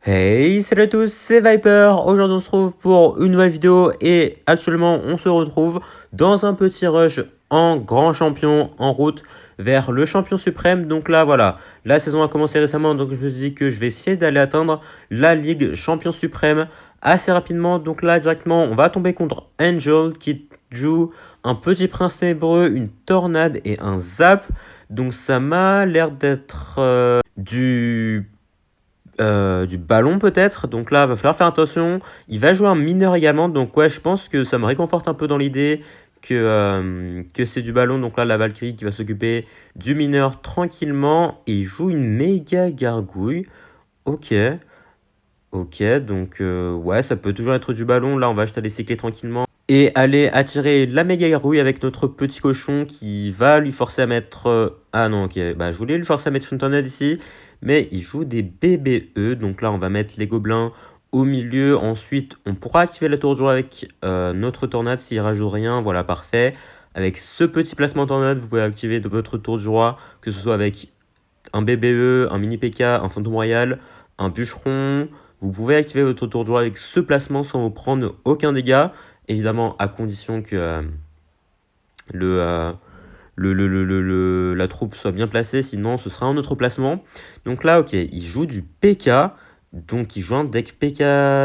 Hey, salut à tous, c'est Viper. Aujourd'hui, on se retrouve pour une nouvelle vidéo et actuellement, on se retrouve dans un petit rush en grand champion en route vers le champion suprême. Donc là, voilà, la saison a commencé récemment, donc je me suis dit que je vais essayer d'aller atteindre la Ligue champion suprême assez rapidement. Donc là, directement, on va tomber contre Angel qui joue un petit prince ténébreux, une tornade et un zap. Donc ça m'a l'air d'être du ballon peut-être, donc là va falloir faire attention. Il va jouer un mineur également, donc ouais, je pense que ça me réconforte un peu dans l'idée que c'est du ballon. Donc là la Valkyrie qui va s'occuper du mineur tranquillement, et il joue une méga gargouille. Ok, ok, donc ouais, ça peut toujours être du ballon. Là on va acheter les cycler tranquillement et aller attirer la méga gargouille avec notre petit cochon qui va lui forcer à mettre... Ah non, ok, bah je voulais lui forcer à mettre une tornade ici, mais il joue des BBE. Donc là, on va mettre les gobelins au milieu. Ensuite, on pourra activer la tour de joie avec notre tornade s'il rajoute rien. Voilà, parfait. Avec ce petit placement tornade, vous pouvez activer de votre tour de joie, que ce soit avec un BBE, un mini PK, un fantôme royal, un bûcheron. Vous pouvez activer votre tour de joie avec ce placement sans vous prendre aucun dégât. Évidemment, à condition que la troupe soit bien placée, sinon ce sera un autre placement. Donc là, ok, il joue du PK. Donc il joue un deck PK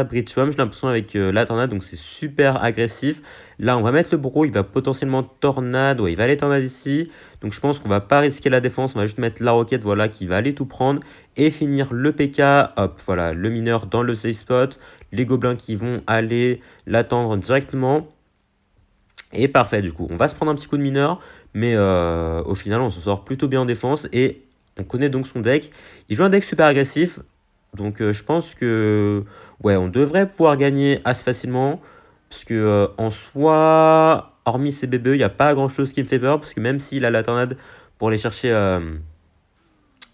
Bridge Swamp, j'ai l'impression, avec la tornade, donc c'est super agressif. Là, on va mettre le bro, il va potentiellement tornade, ouais, il va aller tornade ici. Donc je pense qu'on va pas risquer la défense, on va juste mettre la roquette, voilà, qui va aller tout prendre et finir le PK. Hop, voilà, le mineur dans le safe spot, les gobelins qui vont aller l'attendre directement. Et parfait, du coup, on va se prendre un petit coup de mineur, mais au final, on se sort plutôt bien en défense et on connaît donc son deck. Il joue un deck super agressif, donc je pense que ouais, on devrait pouvoir gagner assez facilement, parce que en soi, hormis ses BBE, il n'y a pas grand chose qui me fait peur, parce que même s'il a la tornade pour aller chercher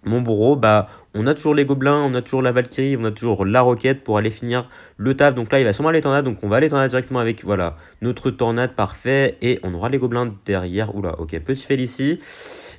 mon bourreau, bah, on a toujours les gobelins, on a toujours la Valkyrie, on a toujours la roquette pour aller finir le taf. Donc là, il va sûrement aller tornade, donc on va aller tornade directement avec, voilà, notre tornade, parfait. Et on aura les gobelins derrière. Oula, ok, petit fail ici.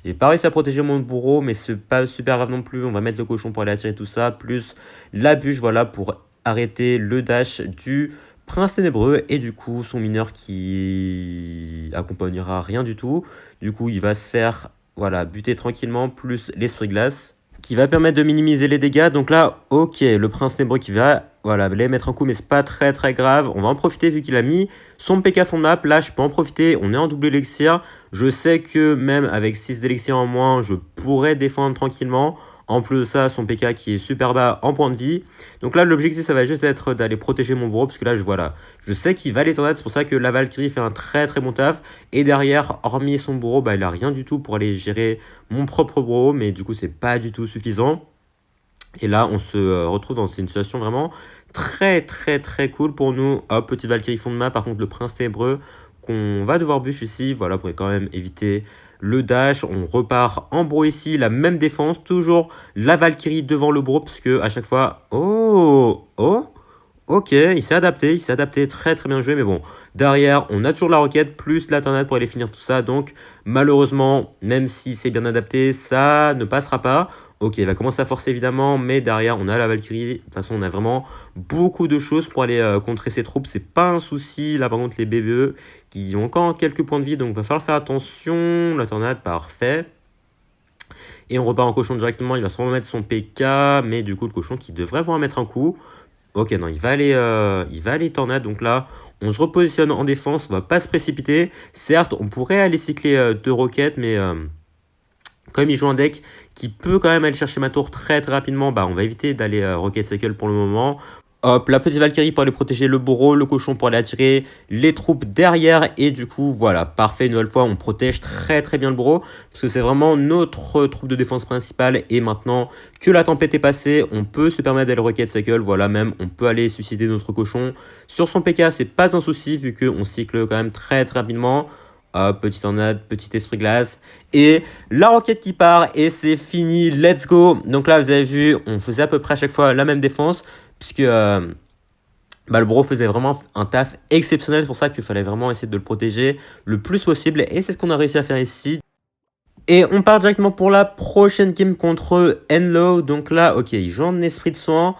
J'ai pas réussi à protéger mon bourreau, mais c'est pas super grave non plus. On va mettre le cochon pour aller attirer tout ça, plus la bûche, voilà, pour arrêter le dash du prince ténébreux. Et du coup, son mineur qui accompagnera rien du tout. Du coup, il va se faire... Voilà, buter tranquillement, plus l'esprit glace, qui va permettre de minimiser les dégâts. Donc là, ok, le prince ténébreux qui va, voilà, les mettre un coup, mais c'est pas très très grave. On va en profiter vu qu'il a mis son PK fond de map. Là, je peux en profiter, on est en double élixir. Je sais que même avec 6 d'élixir en moins, je pourrais défendre tranquillement. En plus de ça, son PK qui est super bas en point de vie. Donc là, l'objectif, ça va juste être d'aller protéger mon bourreau. Parce que là, voilà, je sais qu'il va les tornades. C'est pour ça que la Valkyrie fait un très très bon taf. Et derrière, hormis son bourreau, bah, il a rien du tout pour aller gérer mon propre bourreau. Mais du coup, c'est pas du tout suffisant. Et là, on se retrouve dans une situation vraiment très très très cool pour nous. Hop, petite Valkyrie fond de main. Par contre, le prince ténébreux qu'on va devoir bûche ici. Voilà, pour quand même éviter le dash. On repart en bro ici. La même défense. Toujours la Valkyrie devant le bro. Parce que à chaque fois... Oh, oh, ok, il s'est adapté, très très bien joué, mais bon, derrière, on a toujours la roquette, plus la tornade pour aller finir tout ça, donc malheureusement, même si c'est bien adapté, ça ne passera pas. Ok, il va commencer à forcer évidemment, mais derrière, on a la Valkyrie. De toute façon, on a vraiment beaucoup de choses pour aller contrer ces troupes, c'est pas un souci. Là, par contre, les BBE qui ont encore quelques points de vie, donc il va falloir faire attention. La tornade, parfait. Et on repart en cochon directement, il va sûrement mettre son PK, mais du coup, le cochon qui devrait pouvoir mettre un coup. Ok, non, il va aller tornade. Donc là, on se repositionne en défense. On va pas se précipiter. Certes, on pourrait aller cycler 2 roquettes, mais comme il joue un deck qui peut quand même aller chercher ma tour très très rapidement, bah on va éviter d'aller rocket cycle pour le moment. Hop, la petite Valkyrie pour aller protéger le bourreau, le cochon pour aller attirer les troupes derrière. Et du coup, voilà, parfait, une nouvelle fois, on protège très très bien le bourreau. Parce que c'est vraiment notre troupe de défense principale. Et maintenant que la tempête est passée, on peut se permettre d'aller rocket cycle. Voilà, même, on peut aller suicider notre cochon. Sur son PK, c'est pas un souci, vu qu'on cycle quand même très très rapidement. Hop, petite tornade, petit esprit glace. Et la roquette qui part, et c'est fini, let's go. Donc là, vous avez vu, on faisait à peu près à chaque fois la même défense, puisque bah, le bro faisait vraiment un taf exceptionnel. C'est pour ça qu'il fallait vraiment essayer de le protéger le plus possible. Et c'est ce qu'on a réussi à faire ici. Et on part directement pour la prochaine game contre Enlow. Donc là, ok, il joue en esprit de soin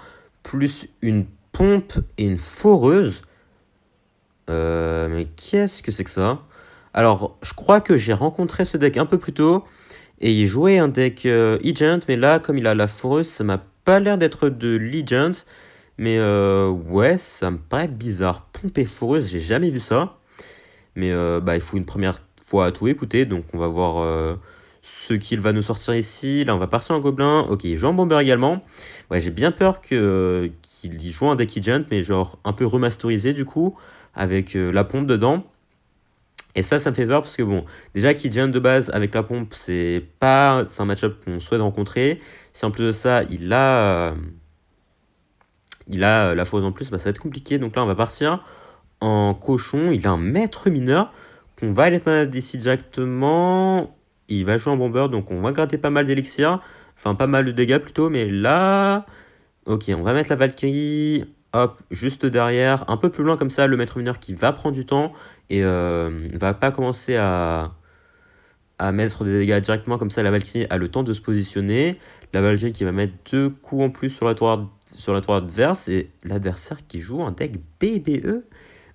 plus une pompe et une foreuse. Mais qu'est-ce que c'est que ça? Alors, je crois que j'ai rencontré ce deck un peu plus tôt et il jouait un deck Legend, mais là, comme il a la foreuse, ça m'a pas l'air d'être de Legend. Mais ouais, ça me paraît bizarre. Pompe et foreuse, j'ai jamais vu ça. Mais bah, il faut une première fois tout écouter, donc on va voir ce qu'il va nous sortir ici. Là, on va partir en gobelin. Ok, il joue en bomber également. Ouais, j'ai bien peur qu'il y joue un deck Legend, mais genre un peu remasterisé du coup, avec la pompe dedans. Et ça me fait peur parce que bon, déjà Kidjan de base avec la pompe, c'est un match-up qu'on souhaite rencontrer. Si en plus de ça, il a la fausse en plus, bah, ça va être compliqué. Donc là, on va partir en cochon. Il a un maître mineur qu'on va aller ici directement. Il va jouer en bomber, donc on va gratter pas mal d'élixir. Enfin, pas mal de dégâts plutôt, mais là... Ok, on va mettre la Valkyrie, hop, juste derrière, un peu plus loin comme ça, le maître mineur qui va prendre du temps et va pas commencer à mettre des dégâts directement comme ça. La Valkyrie a le temps de se positionner. La Valkyrie qui va mettre 2 coups en plus sur la tour adverse et l'adversaire qui joue un deck BBE.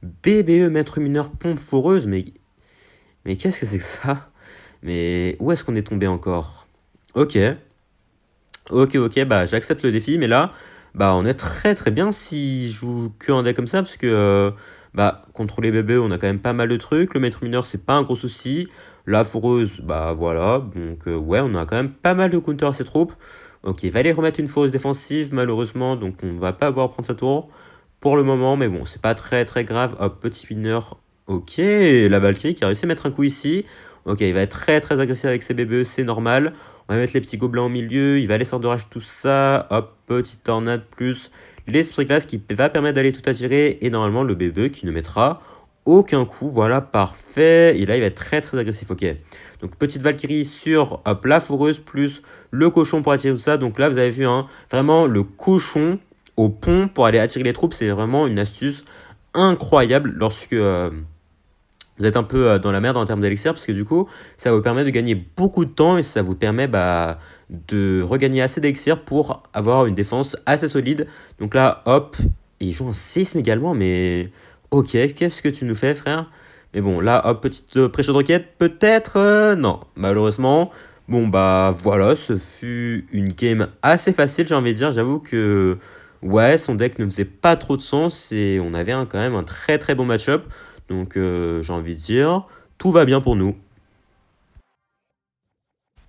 BBE, maître mineur, pompe foreuse, mais qu'est-ce que c'est que ça? Mais où est-ce qu'on est tombé encore? Ok. Ok, bah j'accepte le défi, mais là, bah on est très très bien s'il joue que un deck comme ça, parce que bah contre les bébés, on a quand même pas mal de trucs. Le maître mineur, c'est pas un gros souci. La foreuse, bah voilà. Donc ouais, on a quand même pas mal de counter à ses troupes. Ok, il va aller remettre une foreuse défensive, malheureusement, donc on va pas avoir à prendre sa tour pour le moment, mais bon, c'est pas très très grave. Hop, petit mineur. Ok, la Valkyrie qui a réussi à mettre un coup ici. Ok, il va être très très agressif avec ses bébés, c'est normal. On va mettre les petits gobelins au milieu. Il va aller sortir de rage tout ça. Hop, petite tornade plus l'esprit glace qui va permettre d'aller tout attirer. Et normalement, le bébé qui ne mettra aucun coup. Voilà, parfait. Et là, il va être très très agressif. Ok. Donc, petite Valkyrie sur hop, la foreuse plus le cochon pour attirer tout ça. Donc là, vous avez vu, hein, vraiment le cochon au pont pour aller attirer les troupes. C'est vraiment une astuce incroyable lorsque vous êtes un peu dans la merde en termes d'élixir parce que du coup, ça vous permet de gagner beaucoup de temps et ça vous permet bah, de regagner assez d'élixir pour avoir une défense assez solide. Donc là, hop, et il joue un séisme également, mais ok, qu'est-ce que tu nous fais, frère? Mais bon, là, hop, petite pré-shot de roquette, peut-être non, malheureusement. Bon, bah voilà, ce fut une game assez facile, j'ai envie de dire. J'avoue que, ouais, son deck ne faisait pas trop de sens et on avait quand même un très très bon match-up. Donc j'ai envie de dire, tout va bien pour nous.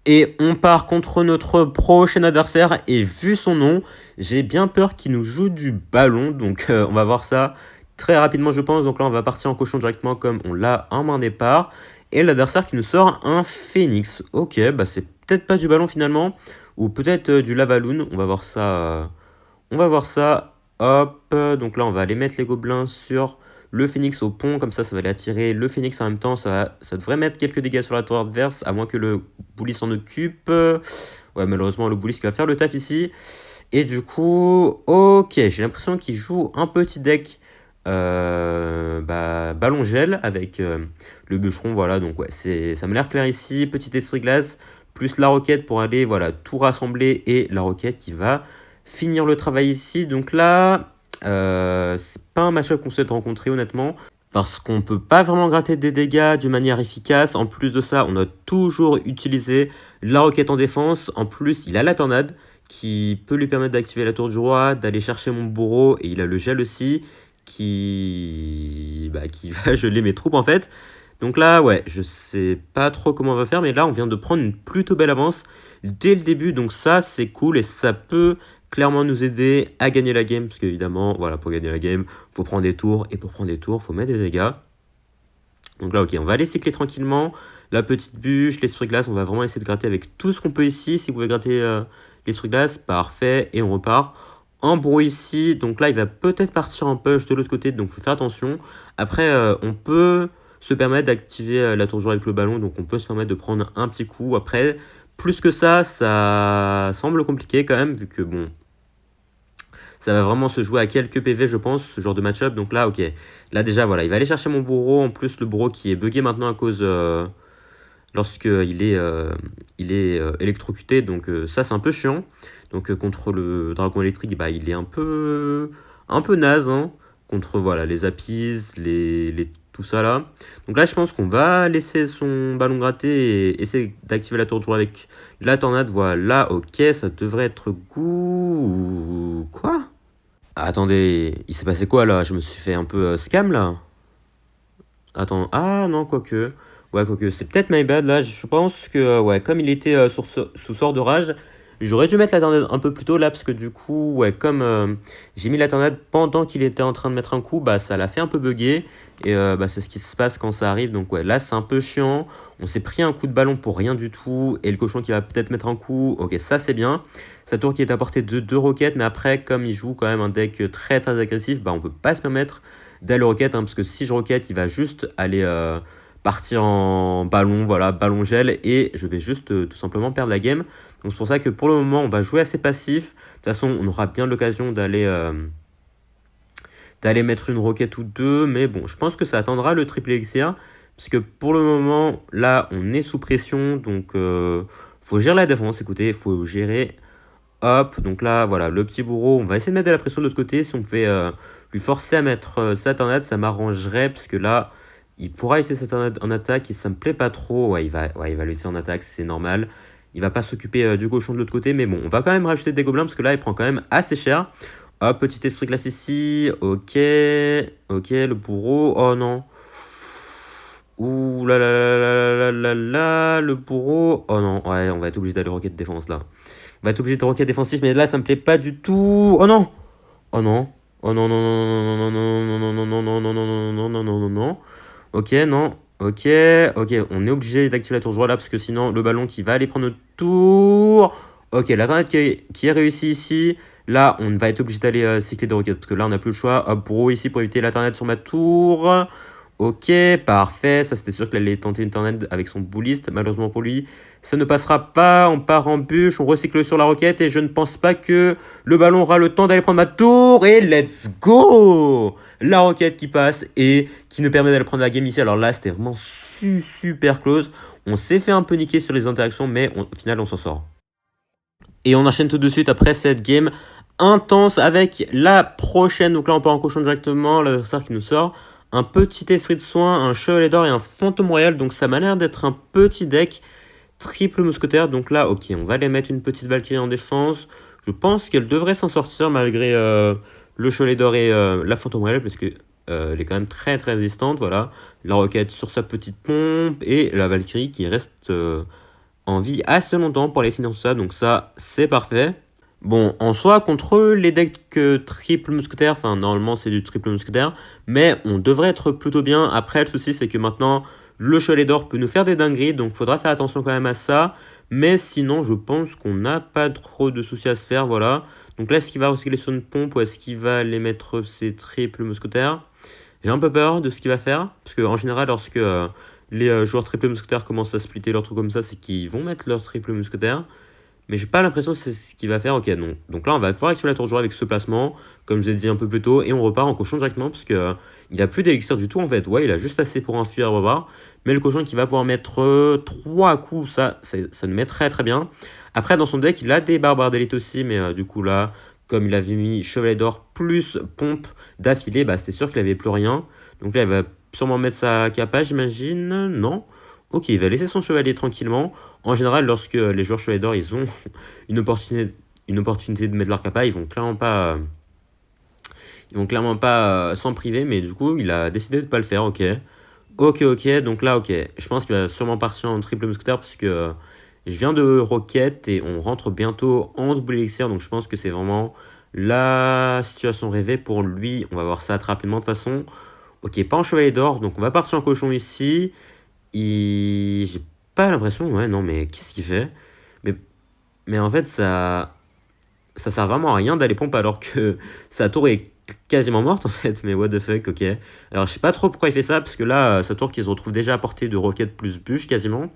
Et on part contre notre prochain adversaire. Et vu son nom, j'ai bien peur qu'il nous joue du ballon. Donc on va voir ça très rapidement, je pense. Donc là, on va partir en cochon directement comme on l'a en main départ. Et l'adversaire qui nous sort un phénix. Ok, bah c'est peut-être pas du ballon finalement. Ou peut-être du lavaloon. On va voir ça. On va voir ça. Hop. Donc là, on va aller mettre les gobelins sur le phénix au pont. Comme ça va aller attirer le phénix en même temps. Ça devrait mettre quelques dégâts sur la tour adverse. À moins que le bully s'en occupe. Ouais, malheureusement, le bully qui va faire le taf ici. Et du coup, ok. J'ai l'impression qu'il joue un petit deck bah, ballon gel avec le bûcheron. Voilà, donc ouais, ça m'a l'air clair ici. Petit esprit glace. Plus la roquette pour aller voilà, tout rassembler. Et la roquette qui va finir le travail ici. Donc là, c'est pas un match-up qu'on souhaite rencontrer honnêtement. Parce qu'on peut pas vraiment gratter des dégâts d'une manière efficace. En plus de ça, on a toujours utilisé la roquette en défense. En plus, il a la tornade qui peut lui permettre d'activer la tour du roi, d'aller chercher mon bourreau. Et il a le gel aussi qui va geler mes troupes en fait. Donc là, ouais, je sais pas trop comment on va faire, mais là, on vient de prendre une plutôt belle avance dès le début. Donc ça, c'est cool et ça peut clairement nous aider à gagner la game. Parce qu'évidemment, voilà, pour gagner la game, faut prendre des tours. Et pour prendre des tours, faut mettre des dégâts. Donc là, ok, on va aller cycler tranquillement. La petite bûche, l'esprit glace, on va vraiment essayer de gratter avec tout ce qu'on peut ici. Si vous pouvez gratter l'esprit glace, parfait. Et on repart en brouille ici. Donc là, il va peut-être partir en push de l'autre côté. Donc il faut faire attention. Après, on peut se permettre d'activer la tour joueur avec le ballon. Donc on peut se permettre de prendre un petit coup. Après, plus que ça semble compliqué quand même. Vu que bon, ça va vraiment se jouer à quelques PV, je pense, ce genre de match-up. Donc là, ok. Là, déjà, voilà, il va aller chercher mon bourreau. En plus, le bourreau qui est bugué maintenant à cause... lorsqu'il est électrocuté. Donc ça, c'est un peu chiant. Donc contre le dragon électrique, bah, il est un peu naze, hein, contre voilà, les apis, tout ça là. Donc là, je pense qu'on va laisser son ballon gratter et essayer d'activer la tour de joie avec la tornade. Voilà, ok, ça devrait être good. Quoi? Attendez, il s'est passé quoi là? Je me suis fait un peu scam là? Attends, ah non, quoique. Ouais, quoique, c'est peut-être my bad là. Je pense que, ouais, comme il était sous sort de rage, j'aurais dû mettre la tornade un peu plus tôt là, parce que du coup, ouais, comme j'ai mis la tornade pendant qu'il était en train de mettre un coup, bah ça l'a fait un peu bugger. Et bah, c'est ce qui se passe quand ça arrive. Donc, ouais, là, c'est un peu chiant. On s'est pris un coup de ballon pour rien du tout. Et le cochon qui va peut-être mettre un coup. Ok, ça, c'est bien. Sa tour qui est à portée de 2 roquettes, mais après, comme il joue quand même un deck très très agressif, bah on peut pas se permettre d'aller roquette, hein, parce que si je roquette, il va juste aller partir en ballon, voilà, ballon gel, et je vais juste tout simplement perdre la game. Donc c'est pour ça que pour le moment, on va jouer assez passif. De toute façon, on aura bien l'occasion d'aller mettre une roquette ou deux, mais bon, je pense que ça attendra le triple elixir, parce que pour le moment, là, on est sous pression, donc faut gérer la défense, écoutez, faut gérer. Hop, donc là, voilà, le petit bourreau, on va essayer de mettre de la pression de l'autre côté. Si on fait lui forcer à mettre sa tornade, ça m'arrangerait, parce que là, il pourra essayer sa tornade en attaque, et ça me plaît pas trop. Ouais, il va l'utiliser en attaque, c'est normal. Il va pas s'occuper du cochon de l'autre côté, mais bon, on va quand même rajouter des gobelins, parce que là, il prend quand même assez cher. Hop, petit esprit classe ici, ok, ok, le bourreau, oh non. Ouh là là là là là là là, le bourreau, oh non, ouais, on va être obligé d'aller roquette défense là. On va être obligé de roquette défensif, mais là, ça me plaît pas du tout. Oh non! Oh non! Oh non, non, non, non, non, non, non, non, non, non, non, non, non, non, non, non, non. Ok, non. Ok, ok. On est obligé d'activer la tour de joie là, parce que sinon, le ballon qui va aller prendre notre tour. Ok, la tornade qui est réussie ici. Là, on va être obligé d'aller cycler de roquettes, parce que là, on n'a plus le choix. Hop, bourreau ici pour éviter la tornade sur ma tour. Ok, parfait. Ça, c'était sûr qu'il allait tenter une tornade avec son bouliste. Malheureusement pour lui, ça ne passera pas. On part en bûche, on recycle sur la roquette. Et je ne pense pas que le ballon aura le temps d'aller prendre ma tour. Et let's go! La roquette qui passe et qui nous permet d'aller prendre la game ici. Alors là, c'était vraiment super close. On s'est fait un peu niquer sur les interactions, mais au final, on s'en sort. Et on enchaîne tout de suite après cette game intense avec la prochaine. Donc là, on part en cochon directement. L'adversaire qui nous sort un petit esprit de soin, un chevalier d'or et un fantôme royal. Donc ça m'a l'air d'être un petit deck triple mousquetaire. Donc là, ok, on va aller mettre une petite Valkyrie en défense. Je pense qu'elle devrait s'en sortir malgré le chevalier d'or et la fantôme royale, parce que elle est quand même très très résistante. Voilà, la roquette sur sa petite pompe et la Valkyrie qui reste en vie assez longtemps pour aller finir tout ça. Donc ça, c'est parfait. Bon, en soi, contre les decks triple mousquetaire, enfin normalement c'est du triple mousquetaire, mais on devrait être plutôt bien. Après, le souci c'est que maintenant, le chevalier d'or peut nous faire des dingueries, donc faudra faire attention quand même à ça. Mais sinon, je pense qu'on n'a pas trop de soucis à se faire, voilà. Donc là, est-ce qu'il va recycler sur une pompe ou est-ce qu'il va aller mettre ses triples mousquetaires? J'ai un peu peur de ce qu'il va faire, parce qu'en général, lorsque les joueurs triple mousquetaires commencent à splitter leurs trucs comme ça, c'est qu'ils vont mettre leur triple mousquetaire. Mais j'ai pas l'impression que c'est ce qu'il va faire. Ok, non. Donc là, on va pouvoir activer la tour de joie avec ce placement, comme je l'ai dit un peu plus tôt, et on repart en cochon directement, parce que il a plus d'élixir du tout en fait. Ouais, il a juste assez pour un fuir barbare. Mais le cochon qui va pouvoir mettre 3 coups, ça nous met très très bien. Après, dans son deck, il a des barbares d'élite aussi, mais du coup là, comme il avait mis chevalet d'or plus pompe d'affilée, bah c'était sûr qu'il avait plus rien. Donc là, il va sûrement mettre sa capa, j'imagine. Non. Ok, il va laisser son chevalier tranquillement. En général, lorsque les joueurs chevaliers d'or, ils ont une opportunité de mettre leur capa, ils vont clairement pas s'en priver, mais du coup, il a décidé de pas le faire, ok. Ok, ok, donc là, ok. Je pense qu'il va sûrement partir en triple mousquetaire, parce que je viens de Rocket et on rentre bientôt en double elixir, donc je pense que c'est vraiment la situation rêvée pour lui. On va voir ça très rapidement de toute façon. Ok, pas en chevalier d'or, donc on va partir en cochon ici. J'ai pas l'impression, ouais, non, mais qu'est-ce qu'il fait? Mais, mais en fait, ça sert vraiment à rien d'aller pompe alors que sa tour est quasiment morte en fait. Mais what the fuck, ok. Alors je sais pas trop pourquoi il fait ça, parce que là, sa tour qui se retrouve déjà à portée de roquette plus bûche quasiment.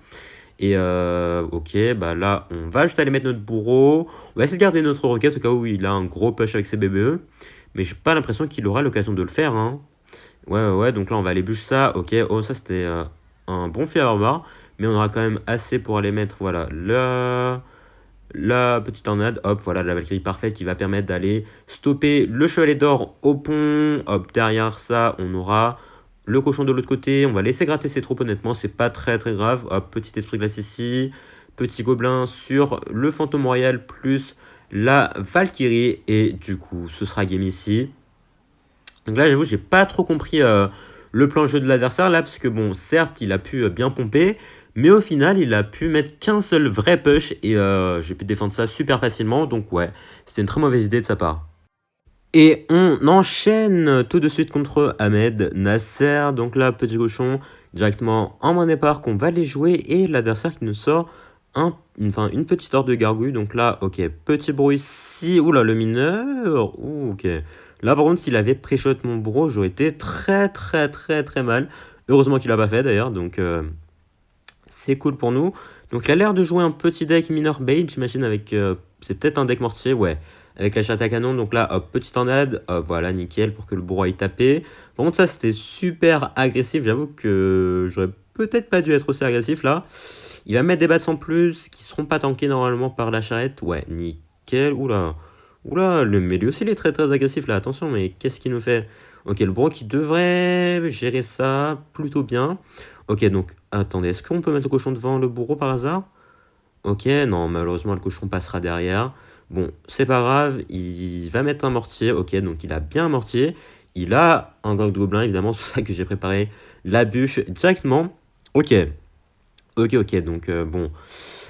Et ok, bah là, on va juste aller mettre notre bourreau. On va essayer de garder notre roquette au cas où il a un gros push avec ses BBE. Mais j'ai pas l'impression qu'il aura l'occasion de le faire, hein. Ouais, ouais, ouais, donc là, on va aller bûcher ça. Ok, oh, ça, c'était un bon fier bar. Mais on aura quand même assez pour aller mettre, voilà, là. la petite tornade, hop, voilà la Valkyrie parfaite qui va permettre d'aller stopper le Chevalier d'Or au pont. Hop, derrière ça, on aura le cochon de l'autre côté. On va laisser gratter ses troupes, honnêtement, c'est pas très grave. Hop, petit esprit glace ici, petit gobelin sur le fantôme royal plus la Valkyrie. Et du coup, ce sera game ici. Donc là, j'avoue, j'ai pas trop compris le plan de jeu de l'adversaire là, parce que bon, certes, il a pu bien pomper, mais au final, il a pu mettre qu'un seul vrai push et j'ai pu défendre ça super facilement. Donc ouais, c'était une très mauvaise idée de sa part. Et on enchaîne tout de suite contre Ahmed Nasser. Donc là, petit cochon, directement en main départ qu'on va les jouer. Et l'adversaire qui nous sort une petite horde de gargouilles. Donc là, ok, petit bruit ici. Oula, le mineur. Ouh, ok. Là, par contre, s'il avait pré-shot mon bro, j'aurais été très mal. Heureusement qu'il l'a pas fait d'ailleurs. Donc c'est cool pour nous. Donc il a l'air de jouer un petit deck mineur bait, j'imagine, avec... c'est peut-être un deck mortier, ouais. Avec la chatte à canon, donc là, hop, petite tornade, hop, voilà, nickel, pour que le bourreau aille taper. Par contre, ça, c'était super agressif, j'avoue que j'aurais peut-être pas dû être aussi agressif, là. Il va mettre des bats en plus, qui seront pas tankés normalement par la charrette, ouais, nickel, oula. Oula, mais lui aussi, il est très agressif, là, attention, mais qu'est-ce qu'il nous fait? Ok, le bourreau qui devrait gérer ça plutôt bien. Ok, donc, attendez, est-ce qu'on peut mettre le cochon devant le bourreau par hasard? Ok, non, malheureusement, le cochon passera derrière. Bon, c'est pas grave, il va mettre un mortier. Ok, donc il a bien un mortier. Il a un gang de gobelins, évidemment, c'est pour ça que j'ai préparé la bûche directement. Ok, ok, donc bon.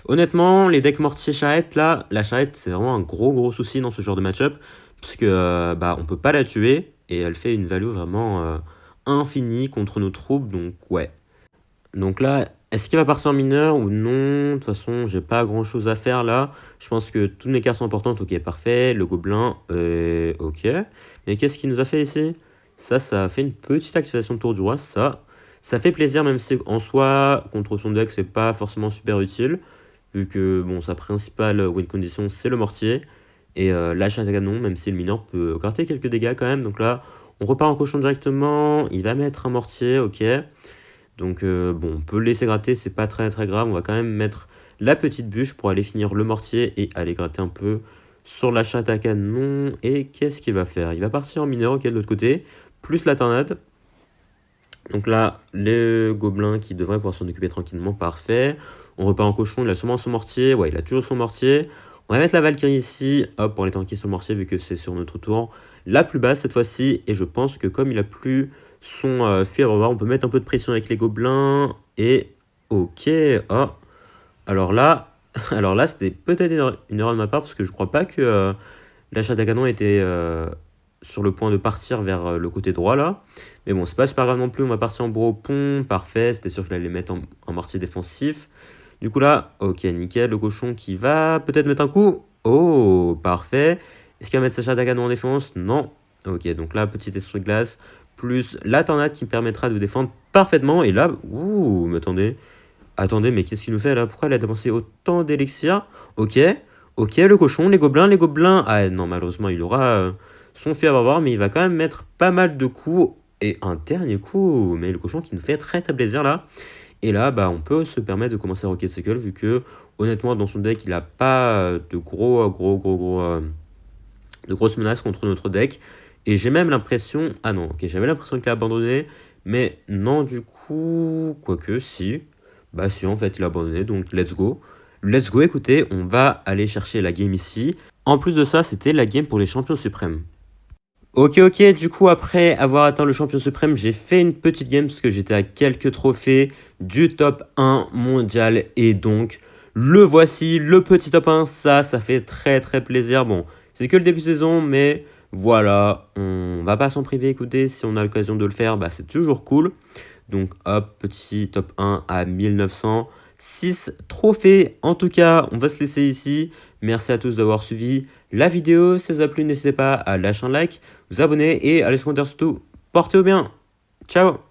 Honnêtement, les decks mortier charrette, là, la charrette, c'est vraiment un gros souci dans ce genre de match-up. Puisque, bah, on peut pas la tuer. Et elle fait une value vraiment infinie contre nos troupes, donc ouais. Donc là, est-ce qu'il va partir en mineur ou non? De toute façon, j'ai pas grand-chose à faire là. Je pense que toutes mes cartes sont importantes. Ok, parfait. Le gobelin, ok. Mais qu'est-ce qu'il nous a fait ici? Ça a fait une petite activation de tour du roi. Ça fait plaisir, même si en soi, contre son deck, c'est pas forcément super utile. Vu que, bon, sa principale win condition, c'est le mortier. Et l'achat à canon, même si le mineur peut gratter quelques dégâts quand même. Donc là, on repart en cochon directement. Il va mettre un mortier, ok. Donc bon, on peut le laisser gratter, c'est pas très grave. On va quand même mettre la petite bûche pour aller finir le mortier et aller gratter un peu sur la chatte à canon. Et qu'est-ce qu'il va faire? Il va partir en mineur, ok, de l'autre côté, plus la tornade. Donc là, le gobelin qui devrait pouvoir s'en occuper tranquillement, parfait. On repart en cochon, il a sûrement son mortier. Ouais, il a toujours son mortier. On va mettre la Valkyrie ici, hop, pour aller tanker sur le mortier, vu que c'est sur notre tour la plus basse cette fois-ci. Et je pense que comme il a plus son fièvre, on peut mettre un peu de pression avec les gobelins. Et ok, oh. Alors là, c'était peut-être une erreur de ma part, parce que je crois pas que l'achat à canon était sur le point de partir vers le côté droit là. Mais bon, c'est pas super grave non plus, on va partir en bourreau pont, parfait, c'était sûr qu'il allait mettre en mortier défensif. Du coup là, ok, nickel, le cochon qui va peut-être mettre un coup. Oh, parfait. Est-ce qu'il va mettre sa chatte à canon en défense? Non. Ok, donc là, petit esprit de glace, plus la tornade qui me permettra de défendre parfaitement. Et là, ouh, mais attendez, mais qu'est-ce qu'il nous fait là? Pourquoi il a dépensé autant d'élixir? Ok, le cochon, les gobelins. Ah non, malheureusement, il aura son fièvre à voir, mais il va quand même mettre pas mal de coups. Et un dernier coup, mais le cochon qui nous fait très plaisir là. Et là, bah, on peut se permettre de commencer à Rocket Cycle, vu que, honnêtement, dans son deck, il n'a pas de de grosses menaces contre notre deck. Et j'ai même l'impression... Ah non, ok, j'avais l'impression qu'il a abandonné. Mais non, du coup... Quoique, si. Bah si, en fait, il a abandonné, donc let's go. Let's go, écoutez, on va aller chercher la game ici. En plus de ça, c'était la game pour les champions suprêmes. Ok, du coup, après avoir atteint le champion suprême, j'ai fait une petite game parce que j'étais à quelques trophées du top 1 mondial. Et donc, le voici, le petit top 1. Ça fait très plaisir. Bon, c'est que le début de saison, mais voilà, on va pas s'en priver. Écoutez, si on a l'occasion de le faire, bah, c'est toujours cool. Donc, hop, petit top 1 à 1906 trophées. En tout cas, on va se laisser ici. Merci à tous d'avoir suivi la vidéo. Si ça vous a plu, n'hésitez pas à lâcher un like, vous abonner et à laisser un commentaire surtout. Portez-vous bien. Ciao.